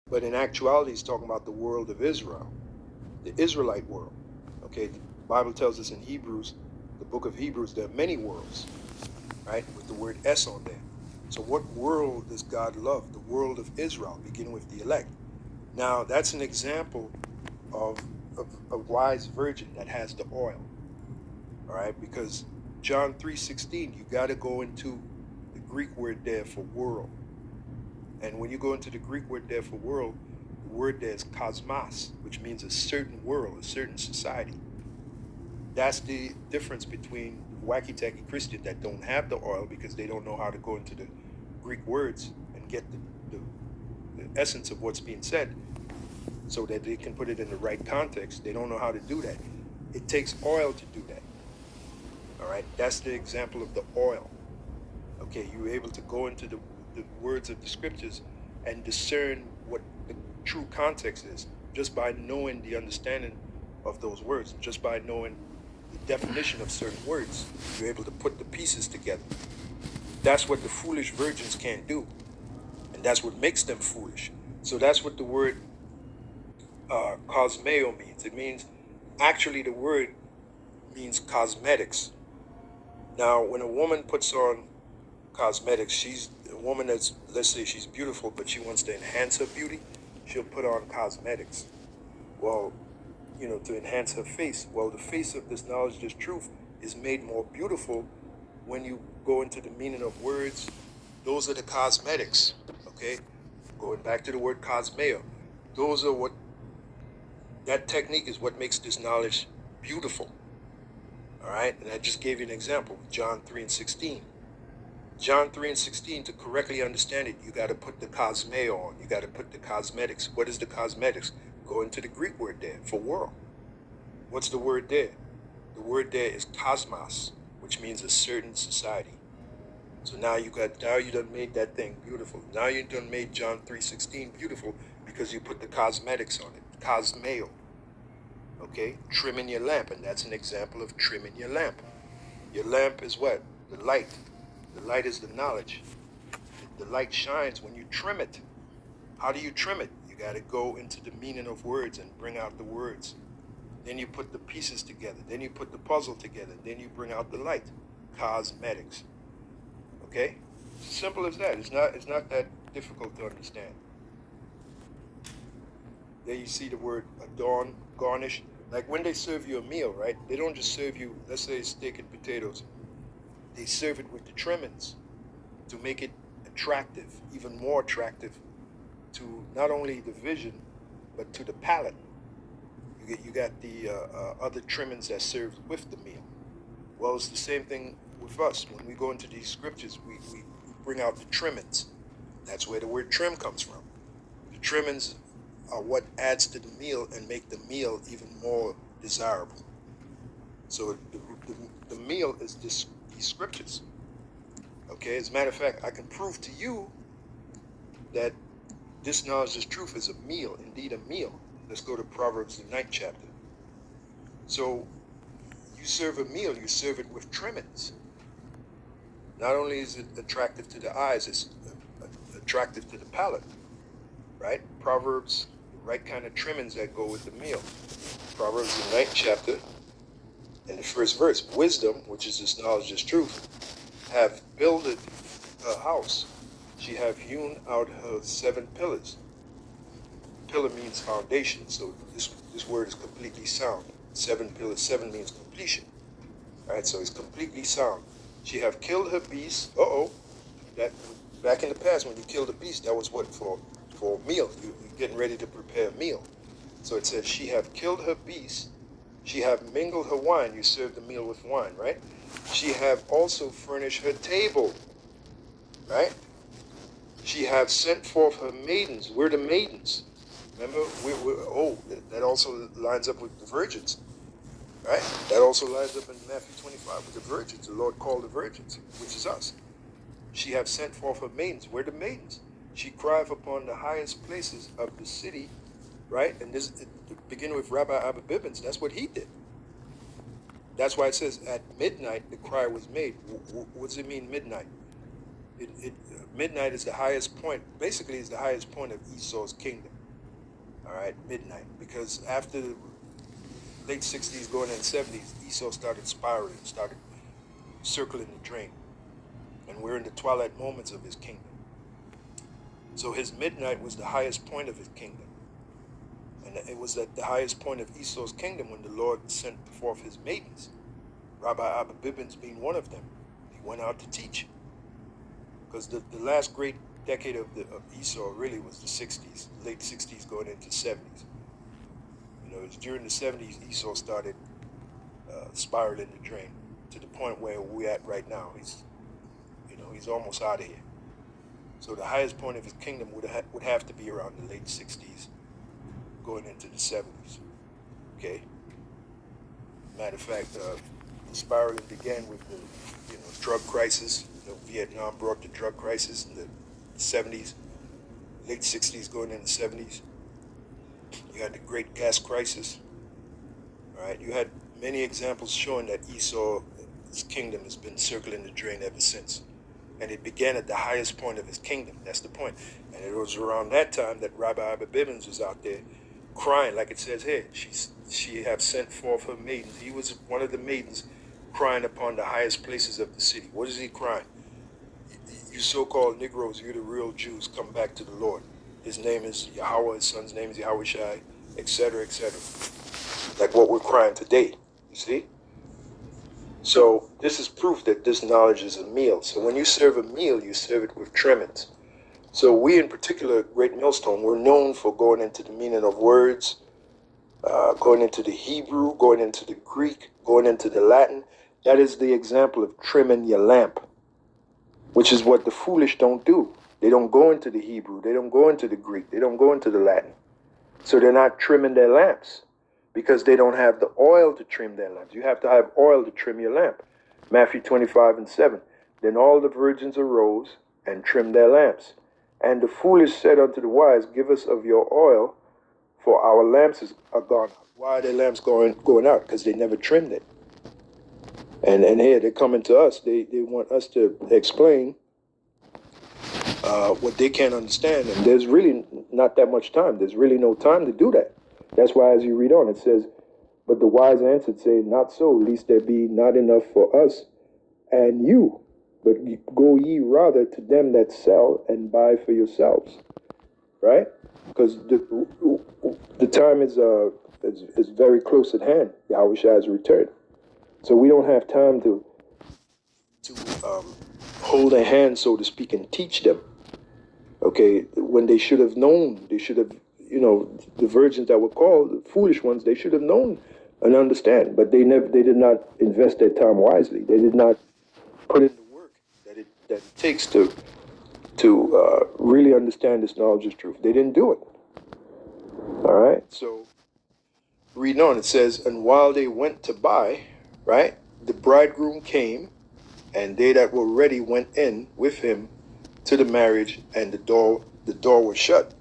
But in actuality, he's talking about the world of Israel, the Israelite world. Okay, the Bible tells us in Hebrews, the book of Hebrews, there are many worlds, right, with the word S on there. So what world does God love? The world of Israel, beginning with the elect. Now, that's an example of a wise virgin that has the oil, all right, because John 3:16, you got to go into the Greek word there for world. And when you go into the Greek word there for world, the word there is cosmos, which means a certain world, a certain society. That's the difference between wacky-tacky Christians that don't have the oil because they don't know how to go into the Greek words and get the essence of what's being said so that they can put it in the right context. They don't know how to do that. It takes oil to do that. All right, that's the example of the oil. Okay, you're able to go into the words of the scriptures and discern what the true context is just by knowing the understanding of those words, just by knowing the definition of certain words. You're able to put the pieces together. That's what the foolish virgins can't do, and that's what makes them foolish. So that's what the word cosmeo means. It means, actually, the word means cosmetics. Now, when a woman puts on cosmetics, she's a woman that's, let's say she's beautiful, but she wants to enhance her beauty, she'll put on cosmetics. Well, to enhance her face. Well, the face of this knowledge, this truth, is made more beautiful when you go into the meaning of words. Those are the cosmetics, okay? Going back to the word cosmeo. Those are what, that technique is what makes this knowledge beautiful. All right, and I just gave you an example, John 3:16. John 3:16, to correctly understand it, you got to put the cosmeo on. You got to put the cosmetics. What is the cosmetics? Go into the Greek word there for world. What's the word there? The word there is cosmos, which means a certain society. So now you done made that thing beautiful. Now you done made John 3:16 beautiful because you put the cosmetics on it. Cosmeo. Okay? Trimming your lamp, and that's an example of trimming your lamp. Your lamp is what? The light. The light is the knowledge. The light shines when you trim it. How do you trim it? You got to go into the meaning of words and bring out the words. Then you put the pieces together. Then you put the puzzle together. Then you bring out the light. Cosmetics. Okay? Simple as that. It's not that difficult to understand. There you see the word adorn, garnish. Like when they serve you a meal, right? They don't just serve you, let's say, steak and potatoes. They serve it with the trimmings to make it attractive, even more attractive to not only the vision, but to the palate. You got the other trimmings that served with the meal. Well, it's the same thing with us. When we go into these scriptures, we bring out the trimmings. That's where the word trim comes from. The trimmings are what adds to the meal and make the meal even more desirable. So the meal is these scriptures. Okay, as a matter of fact, I can prove to you that this knowledge, this truth is a meal, indeed a meal. Let's go to Proverbs, the 9th chapter. So you serve a meal, you serve it with trimmings. Not only is it attractive to the eyes, it's attractive to the palate, right? Proverbs, the right kind of trimmings that go with the meal. Proverbs, the 9th chapter, and the first verse, wisdom, which is this knowledge, this truth, have builded her house. She have hewn out her 7 pillars. Pillar means foundation, so this word is completely sound. 7 pillars, 7 means completion. All right, so it's completely sound. She have killed her beast. That back in the past when you killed a beast, that was what, for a meal. You're getting ready to prepare a meal. So it says she have killed her beast. She have mingled her wine. You serve the meal with wine, right? She have also furnished her table, right? She have sent forth her maidens. We're the maidens. Remember, that also lines up with the virgins, right? That also lines up in Matthew 25 with the virgins. The Lord called the virgins, which is us. She have sent forth her maidens. We're the maidens. She crieth upon the highest places of the city, right? And this, beginning with Rabbi Abba Bibbins, that's what he did. That's why it says at midnight the cry was made. What does it mean, midnight? Midnight is the highest point. Basically, is the highest point of Esau's kingdom. All right, midnight, because after the late 60s, going into 70s, Esau started spiraling, started circling the drain, and we're in the twilight moments of his kingdom. So his midnight was the highest point of his kingdom, and it was at the highest point of Esau's kingdom when the Lord sent forth his maidens, Rabbi Abba Bibbins being one of them. He went out to teach, because the last great decade of Esau really was the 60s, late 60s going into 70s. You know, it was during the 70s Esau started spiraling the drain to the point where we're at right now. He's almost out of here. So the highest point of his kingdom would have to be around the late 60s, going into the 70s. Okay. Matter of fact, the spiraling began with the drug crisis. Vietnam brought the drug crisis in the 70s, late 60s going into the 70s. You had the Great Gas Crisis. All right. You had many examples showing that Esau's kingdom has been circling the drain ever since. And it began at the highest point of his kingdom. That's the point. And it was around that time that Rabbi Abba Bibbins was out there crying, like it says here. She have sent forth her maidens. He was one of the maidens crying upon the highest places of the city. What is he crying? You so-called Negroes, you're the real Jews, come back to the Lord. His name is Yahweh, his son's name is Yahweh Shai, etc., etc. Like what we're crying today, you see? So this is proof that this knowledge is a meal. So when you serve a meal, you serve it with tremens. So we in particular, Great Millstone, we're known for going into the meaning of words, going into the Hebrew, going into the Greek, going into the Latin. That is the example of trimming your lamp, which is what the foolish don't do. They don't go into the Hebrew. They don't go into the Greek. They don't go into the Latin. So they're not trimming their lamps, because they don't have the oil to trim their lamps. You have to have oil to trim your lamp. Matthew 25:7. Then all the virgins arose and trimmed their lamps. And the foolish said unto the wise, give us of your oil, for our lamps are gone out. Why are their lamps going out? Because they never trimmed it. And here they're coming to us. They want us to explain what they can't understand. And there's really not that much time. There's really no time to do that. That's why as you read on, it says, but the wise answered, saying, not so, lest there be not enough for us and you, but go ye rather to them that sell and buy for yourselves. Right? Because the time is very close at hand. Yahweh Shai's return. So we don't have time to hold their hand, so to speak, and teach them. Okay, when they should have known, they should have, the virgins that were called, the foolish ones, they should have known and understand, but they did not invest their time wisely. They did not put in the work that it takes to really understand this knowledge of truth. They didn't do it. All right, so reading on, it says, and while they went to buy, right, the bridegroom came, and they that were ready went in with him to the marriage, and the door was shut.